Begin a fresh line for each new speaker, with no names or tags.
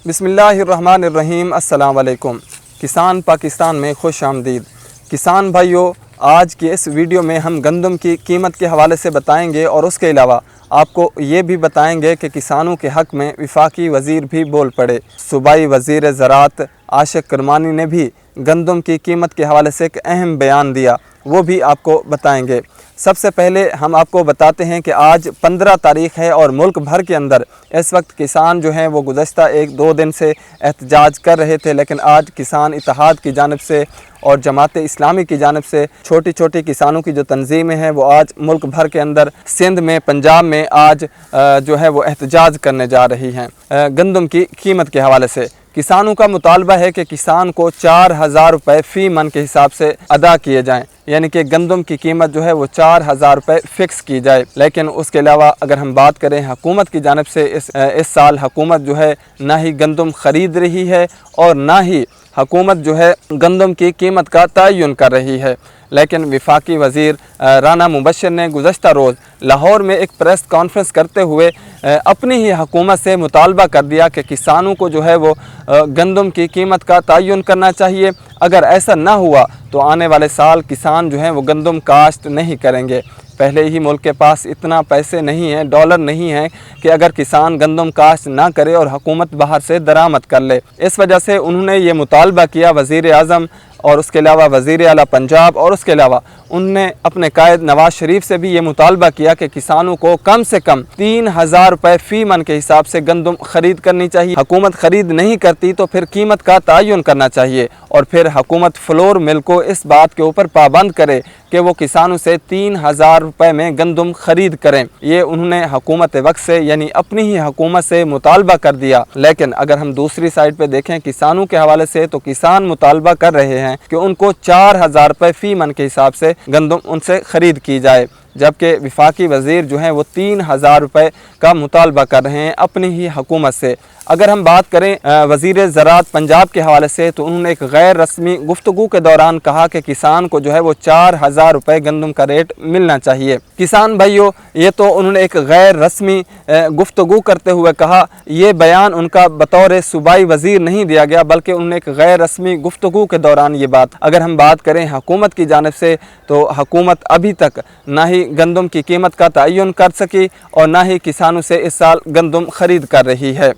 बिस्मिल्लाहिर्रहमानिर्रहीम। अस्सलाम वालेकुम। किसान पाकिस्तान में खुश आमदीद। किसान भाइयों, आज की इस वीडियो में हम गंदम की कीमत के हवाले से बताएंगे और उसके अलावा आपको ये भी बताएंगे कि किसानों के हक़ में वफाकी वज़ीर भी बोल पड़े। सूबाई वज़ीर ज़राअत आशिक़ करमानी ने भी गंदम की कीमत के हवाले से एक अहम बयान दिया, वो भी आपको बताएंगे। सबसे पहले हम आपको बताते हैं कि आज 15 तारीख़ है और मुल्क भर के अंदर इस वक्त किसान जो हैं वो गुज़श्ता 1-2 दिन से एहतजाज कर रहे थे, लेकिन आज किसान इत्तेहाद की जानिब से और जमात इस्लामी की जानिब से छोटी छोटी किसानों की जो तंजीमें हैं वो आज मुल्क भर के अंदर सिंध में, पंजाब में आज जो है वो एहतजाज करने जा रही हैं। गंदम की कीमत के हवाले से किसानों का मुतालबा है कि किसान को 4000 रुपये फ़ी मन के हिसाब से अदा किए जाएँ, यानी कि गंदम की कीमत जो है वो 4000 रुपये फ़िक्स की जाए। लेकिन उसके अलावा अगर हम बात करें हुकूमत की जानिब से इस साल हुकूमत जो है ना ही गंदम ख़रीद रही है और ना ही हुकूमत जो है गंदम की कीमत का तयन कर रही है। लेकिन वफाकी वज़ीर राना मुबशर ने गुज़श्ता रोज़ लाहौर में एक प्रेस कॉन्फ्रेंस करते हुए अपनी ही हुकूमत से मुतालबा कर दिया कि किसानों को जो है वो गंदम की कीमत का तयन करना चाहिए। अगर ऐसा ना हुआ तो आने वाले साल किसान जो हैं वो गंदम काश्त नहीं करेंगे। पहले ही मुल्क के पास इतना पैसे नहीं हैं, डॉलर नहीं हैं कि अगर किसान गंदम काश्त ना करे और हुकूमत बाहर से दरामद कर ले। इस वजह से उन्होंने ये मुतालबा किया वज़ीर आज़म और उसके अलावा वज़ीर आला पंजाब और उसके अलावा उनने अपने कायद नवाज़ शरीफ से भी ये मुतालबा किया कि किसानों को कम से कम 3000 रुपये फ़ी मन के हिसाब से गंदम ख़रीद करनी चाहिए। हुकूमत ख़रीद नहीं करती तो फिर कीमत का तयन करना चाहिए और फिर हुकूमत फ्लोर मिल को इस बात के ऊपर पाबंद करे कि वो किसानों से 3000 रुपये में गंदम ख़रीद करें। ये उन्होंने हुकूमत वक्त से यानी अपनी ही हुकूमत से मुतालबा कर दिया। लेकिन अगर हम दूसरी साइड पे देखें किसानों के हवाले से, तो किसान मुतालबा कर रहे हैं कि उनको 4000 रुपये फ़ी मन के हिसाब से गंदम उनसे ख़रीद की जाए, जबकि वफाकी वज़ीर जो हैं वो 3000 रुपये का मुतालबा कर रहे हैं अपनी ही हुकूमत से। अगर हम बात करें वज़ीर ज़राअत पंजाब के हवाले से, तो उन्होंने एक गैर रस्मी गुफ्तगू के दौरान कहा कि किसान को जो है वो 4000 रुपये गंदम का रेट मिलना चाहिए। किसान भाइयों, ये तो उन्होंने एक गैर रस्मी गुफ्तगू करते हुए कहा, ये बयान उनका बतौर सूबाई वज़ीर नहीं दिया गया, बल्कि उन्होंने एक गैर रस्मी गुफ्तगू के दौरान ये बात। अगर हम बात करें हुकूमत की जानिब से, तो हुकूमत अभी तक ना ही गंदम की कीमत का तयन कर सकी और ना ही किसानों से इस साल गंदम ख़रीद कर रही है।